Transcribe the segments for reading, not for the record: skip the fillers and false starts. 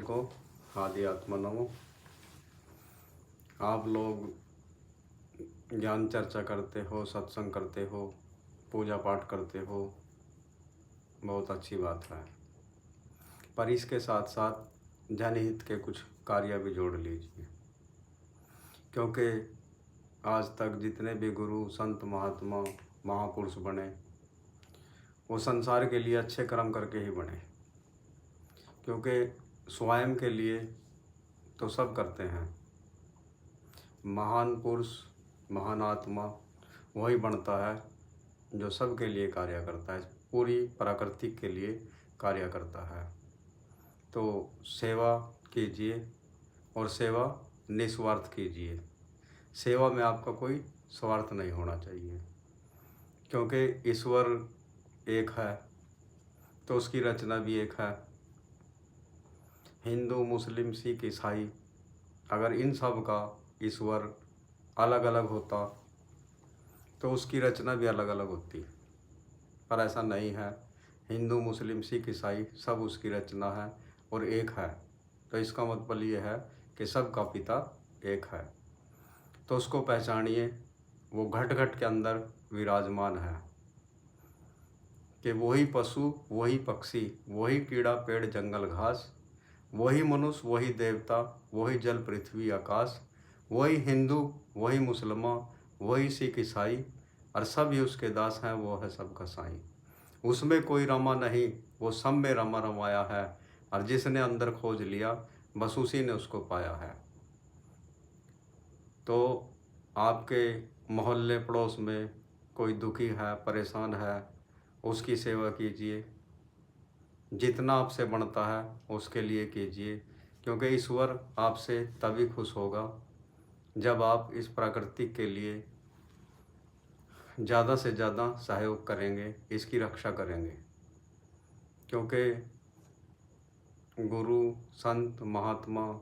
को आदि आत्मा नमो। आप लोग ज्ञान चर्चा करते हो, सत्संग करते हो, पूजा पाठ करते हो, बहुत अच्छी बात है। पर इसके साथ साथ जनहित के कुछ कार्य भी जोड़ लीजिए, क्योंकि आज तक जितने भी गुरु संत महात्मा महापुरुष बने वो संसार के लिए अच्छे कर्म करके ही बने, क्योंकि स्वयं के लिए तो सब करते हैं। महान पुरुष महान आत्मा वही बनता है जो सबके लिए कार्य करता है, पूरी प्रकृति के लिए कार्य करता है। तो सेवा कीजिए और सेवा निस्वार्थ कीजिए। सेवा में आपका कोई स्वार्थ नहीं होना चाहिए, क्योंकि ईश्वर एक है तो उसकी रचना भी एक है। हिंदू मुस्लिम सिख ईसाई, अगर इन सब का ईश्वर अलग अलग होता तो उसकी रचना भी अलग अलग होती, पर ऐसा नहीं है। हिंदू मुस्लिम सिख ईसाई सब उसकी रचना है और एक है। तो इसका मतलब ये है कि सबका पिता एक है। तो उसको पहचानिए, वो घट घट के अंदर विराजमान है कि वही पशु, वही पक्षी, वही कीड़ा पेड़ जंगल घास, वही मनुष्य, वही देवता, वही जल पृथ्वी आकाश, वही हिंदू, वही मुसलमान, वही सिख ईसाई, और सब ही उसके दास हैं। वो है सबका साईं। उसमें कोई रमा नहीं, वो सब में रमा रमाया है। और जिसने अंदर खोज लिया बस उसी ने उसको पाया है। तो आपके मोहल्ले पड़ोस में कोई दुखी है, परेशान है, उसकी सेवा कीजिए। जितना आपसे बनता है उसके लिए कीजिए, क्योंकि ईश्वर आपसे तभी खुश होगा जब आप इस प्रकृति के लिए ज़्यादा से ज़्यादा सहयोग करेंगे, इसकी रक्षा करेंगे। क्योंकि गुरु संत महात्मा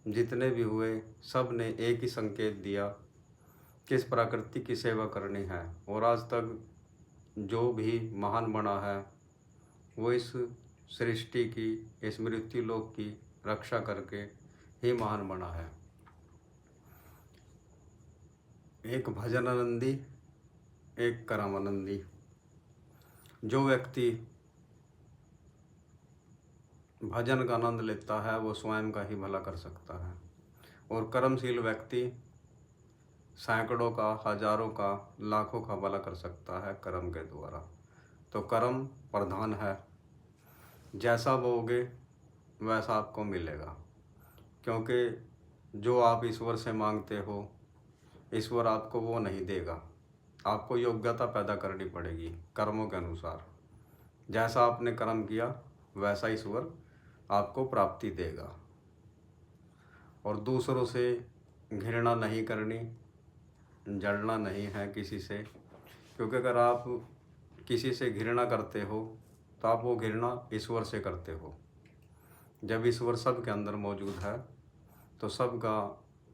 जितने भी हुए सब ने एक ही संकेत दिया कि इस प्रकृति की सेवा करनी है। और आज तक जो भी महान बना है वो इस सृष्टि की, इस मृत्यु लोक की रक्षा करके ही महान बना है। एक भजन आनंदी, एक कर्म आनंदी। जो व्यक्ति भजन का आनंद लेता है वो स्वयं का ही भला कर सकता है, और कर्मशील व्यक्ति सैकड़ों का, हजारों का, लाखों का भला कर सकता है कर्म के द्वारा। तो कर्म प्रधान है। जैसा बोओगे वैसा आपको मिलेगा, क्योंकि जो आप ईश्वर से मांगते हो ईश्वर आपको वो नहीं देगा। आपको योग्यता पैदा करनी पड़ेगी कर्मों के अनुसार। जैसा आपने कर्म किया वैसा ईश्वर आपको प्राप्ति देगा। और दूसरों से घृणा नहीं करनी, जलना नहीं है किसी से, क्योंकि अगर आप किसी से घृणा करते हो तो आप वो घृणा ईश्वर से करते हो। जब ईश्वर सब के अंदर मौजूद है तो सबका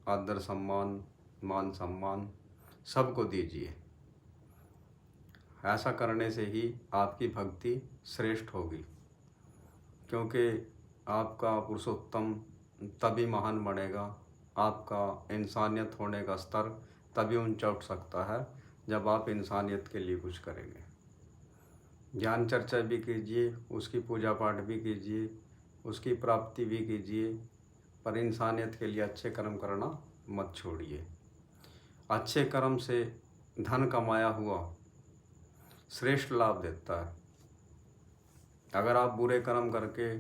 आदर सम्मान, मान सम्मान सबको दीजिए। ऐसा करने से ही आपकी भक्ति श्रेष्ठ होगी, क्योंकि आपका पुरुषोत्तम तभी महान बनेगा, आपका इंसानियत होने का स्तर तभी ऊंचा उठ सकता है जब आप इंसानियत के लिए कुछ करेंगे। ज्ञान चर्चा भी कीजिए, उसकी पूजा पाठ भी कीजिए, उसकी प्राप्ति भी कीजिए, पर इंसानियत के लिए अच्छे कर्म करना मत छोड़िए। अच्छे कर्म से धन कमाया हुआ श्रेष्ठ लाभ देता है। अगर आप बुरे कर्म करके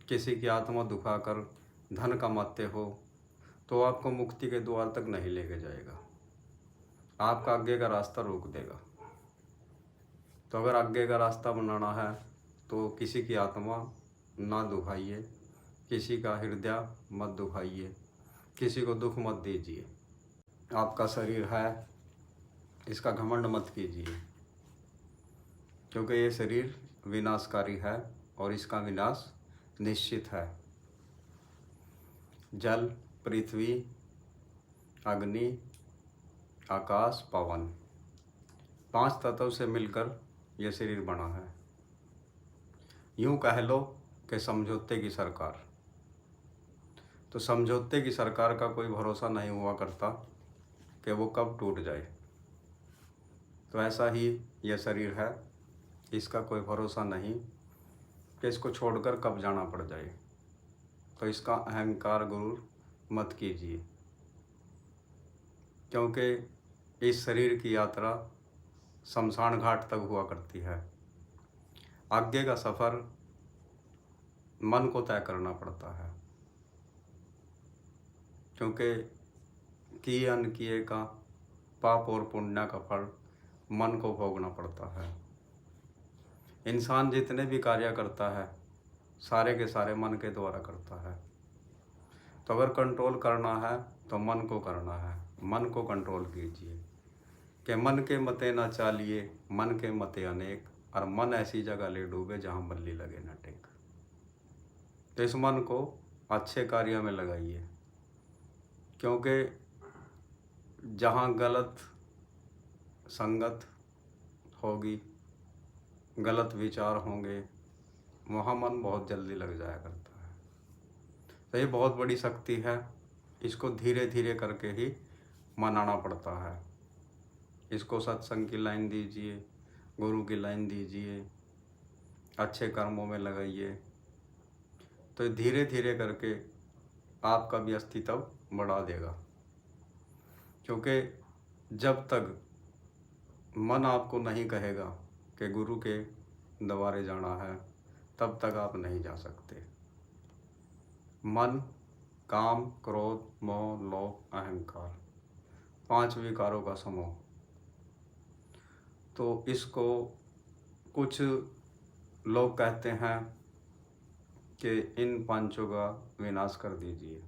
किसी की आत्मा दुखाकर धन कमाते हो तो आपको मुक्ति के द्वार तक नहीं लेके जाएगा, आपका आगे का रास्ता रोक देगा। तो अगर आगे का रास्ता बनाना है तो किसी की आत्मा ना दुखाइए, किसी का हृदय मत दुखाइए, किसी को दुख मत दीजिए। आपका शरीर है, इसका घमंड मत कीजिए, क्योंकि ये शरीर विनाशकारी है और इसका विनाश निश्चित है। जल, पृथ्वी, अग्नि, आकाश, पवन, 5 तत्व से मिलकर यह शरीर बना है। यूँ कह लो कि समझौते की सरकार। तो समझौते की सरकार का कोई भरोसा नहीं हुआ करता कि वो कब टूट जाए। तो ऐसा ही यह शरीर है, इसका कोई भरोसा नहीं कि इसको छोड़कर कब जाना पड़ जाए। तो इसका अहंकार गुरु मत कीजिए, क्योंकि इस शरीर की यात्रा शमशान घाट तक हुआ करती है। आगे का सफ़र मन को तय करना पड़ता है, क्योंकि किए अनकिए का, पाप और पुण्य का फल मन को भोगना पड़ता है। इंसान जितने भी कार्य करता है सारे के सारे मन के द्वारा करता है। तो अगर कंट्रोल करना है तो मन को करना है, मन को कंट्रोल कीजिए कि मन के मते ना चालिए, मन के मते अनेक, और मन ऐसी जगह ले डूबे जहाँ बल्ली लगे न टेक। तो इस मन को अच्छे कार्य में लगाइए, क्योंकि जहाँ गलत संगत होगी, गलत विचार होंगे, वहाँ मन बहुत जल्दी लग जाया करता है। तो ये बहुत बड़ी शक्ति है, इसको धीरे धीरे करके ही मनाना पड़ता है। इसको सत्संग की लाइन दीजिए, गुरु की लाइन दीजिए, अच्छे कर्मों में लगाइए, तो धीरे धीरे करके आपका भी अस्तित्व बढ़ा देगा। क्योंकि जब तक मन आपको नहीं कहेगा कि गुरु के द्वारे जाना है, तब तक आप नहीं जा सकते। मन, काम, क्रोध, मोह, लोभ, अहंकार, 5 विकारों का समूह। तो इसको कुछ लोग कहते हैं कि इन 5 का विनाश कर दीजिए,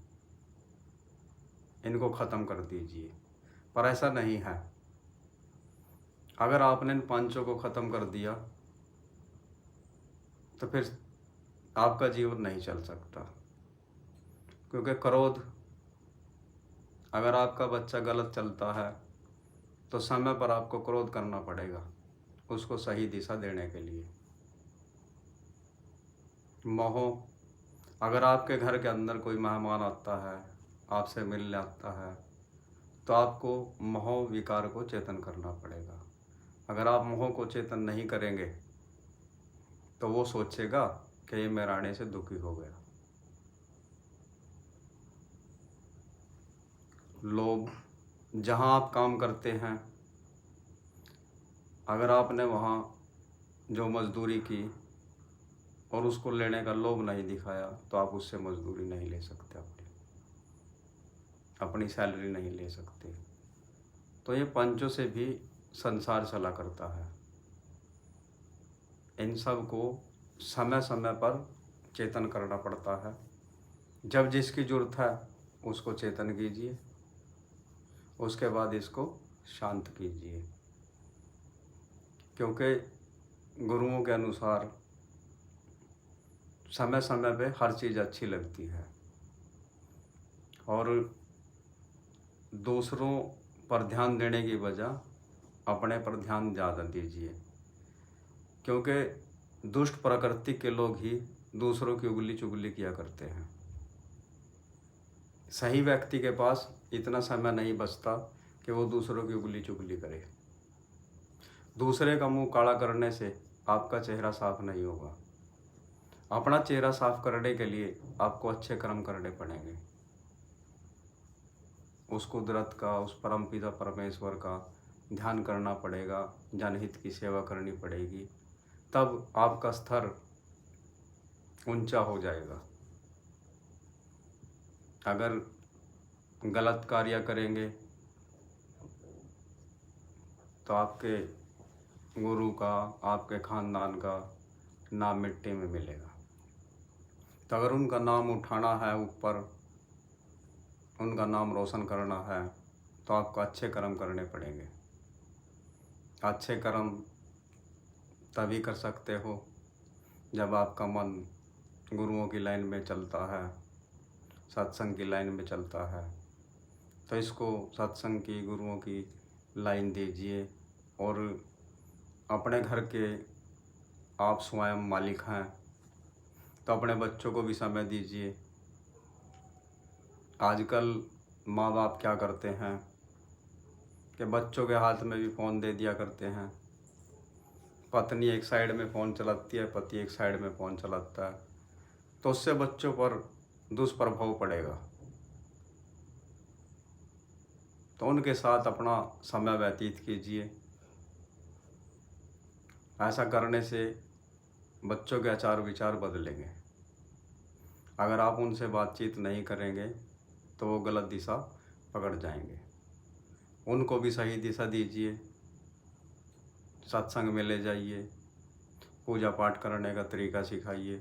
इनको ख़त्म कर दीजिए, पर ऐसा नहीं है। अगर आपने इन 5 को ख़त्म कर दिया तो फिर आपका जीवन नहीं चल सकता। क्योंकि क्रोध, अगर आपका बच्चा गलत चलता है तो समय पर आपको क्रोध करना पड़ेगा उसको सही दिशा देने के लिए। मोह, अगर आपके घर के अंदर कोई मेहमान आता है, आपसे मिलने आता है, तो आपको मोह विकार को चेतन करना पड़ेगा। अगर आप मोह को चेतन नहीं करेंगे तो वो सोचेगा कि ये मेरे आने से दुखी हो गया। लोभ, जहाँ आप काम करते हैं, अगर आपने वहाँ जो मजदूरी की और उसको लेने का लोभ नहीं दिखाया तो आप उससे मजदूरी नहीं ले सकते, अपनी सैलरी नहीं ले सकते। तो ये 5 से भी संसार चला करता है। इन सब को समय समय पर चेतन करना पड़ता है। जब जिसकी जरूरत है उसको चेतन कीजिए, उसके बाद इसको शांत कीजिए। क्योंकि गुरुओं के अनुसार समय समय पे हर चीज़ अच्छी लगती है, और दूसरों पर ध्यान देने की बजाय अपने पर ध्यान ज़्यादा दीजिए। क्योंकि दुष्ट प्रकृति के लोग ही दूसरों की उंगली चुगली किया करते हैं। सही व्यक्ति के पास इतना समय नहीं बचता कि वो दूसरों की उंगली चुगली करे। दूसरे का मुंह काला करने से आपका चेहरा साफ नहीं होगा। अपना चेहरा साफ करने के लिए आपको अच्छे कर्म करने पड़ेंगे। उस कुदरत का, उस परमपिता परमेश्वर का ध्यान करना पड़ेगा, जनहित की सेवा करनी पड़ेगी, तब आपका स्तर ऊंचा हो जाएगा। अगर गलत कार्य करेंगे तो आपके गुरु का, आपके खानदान का नाम मिट्टी में मिलेगा। तो अगर उनका नाम उठाना है ऊपर, उनका नाम रोशन करना है, तो आपको अच्छे कर्म करने पड़ेंगे। अच्छे कर्म तभी कर सकते हो जब आपका मन गुरुओं की लाइन में चलता है, सत्संग की लाइन में चलता है। तो इसको सत्संग की, गुरुओं की लाइन दीजिए, और अपने घर के आप स्वयं मालिक हैं तो अपने बच्चों को भी समय दीजिए। आजकल माँ बाप क्या करते हैं कि बच्चों के हाथ में भी फ़ोन दे दिया करते हैं। पत्नी एक साइड में फ़ोन चलाती है, पति एक साइड में फ़ोन चलाता है, तो उससे बच्चों पर दुष्प्रभाव पड़ेगा। तो उनके साथ अपना समय व्यतीत कीजिए। ऐसा करने से बच्चों के आचार विचार बदलेंगे। अगर आप उनसे बातचीत नहीं करेंगे तो वो गलत दिशा पकड़ जाएंगे। उनको भी सही दिशा दीजिए, सत्संग में ले जाइए, पूजा पाठ करने का तरीका सिखाइए,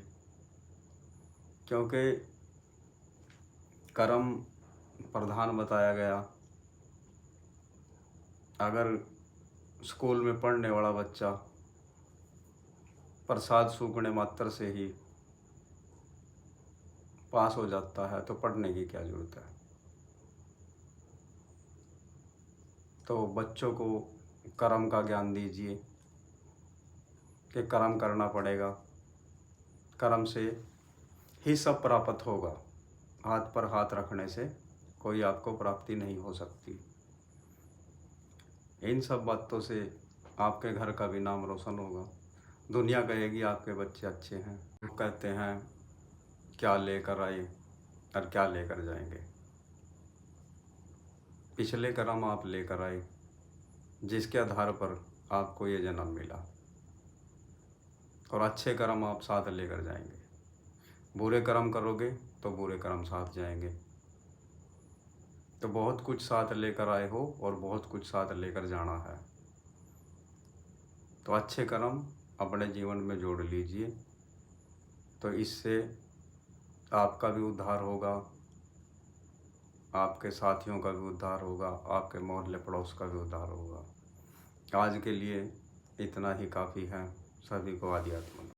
क्योंकि कर्म प्रधान बताया गया। अगर स्कूल में पढ़ने वाला बच्चा प्रसाद सूखने मात्र से ही पास हो जाता है तो पढ़ने की क्या ज़रूरत है। तो बच्चों को कर्म का ज्ञान दीजिए कि कर्म करना पड़ेगा, कर्म से ही सब प्राप्त होगा। हाथ पर हाथ रखने से कोई आपको प्राप्ति नहीं हो सकती। इन सब बातों से आपके घर का भी नाम रोशन होगा। दुनिया कहेगी आपके बच्चे अच्छे हैं। कहते हैं क्या लेकर आए और क्या लेकर जाएंगे। पिछले कर्म आप लेकर आए जिसके आधार पर आपको ये जन्म मिला, और अच्छे कर्म आप साथ लेकर जाएंगे। बुरे कर्म करोगे तो बुरे कर्म साथ जाएंगे। तो बहुत कुछ साथ लेकर आए हो और बहुत कुछ साथ लेकर जाना है। तो अच्छे कर्म अपने जीवन में जोड़ लीजिए, तो इससे आपका भी उद्धार होगा, आपके साथियों का भी उद्धार होगा, आपके मोहल्ले पड़ोस का भी उद्धार होगा। आज के लिए इतना ही काफ़ी है। सभी को आदि आत्मा।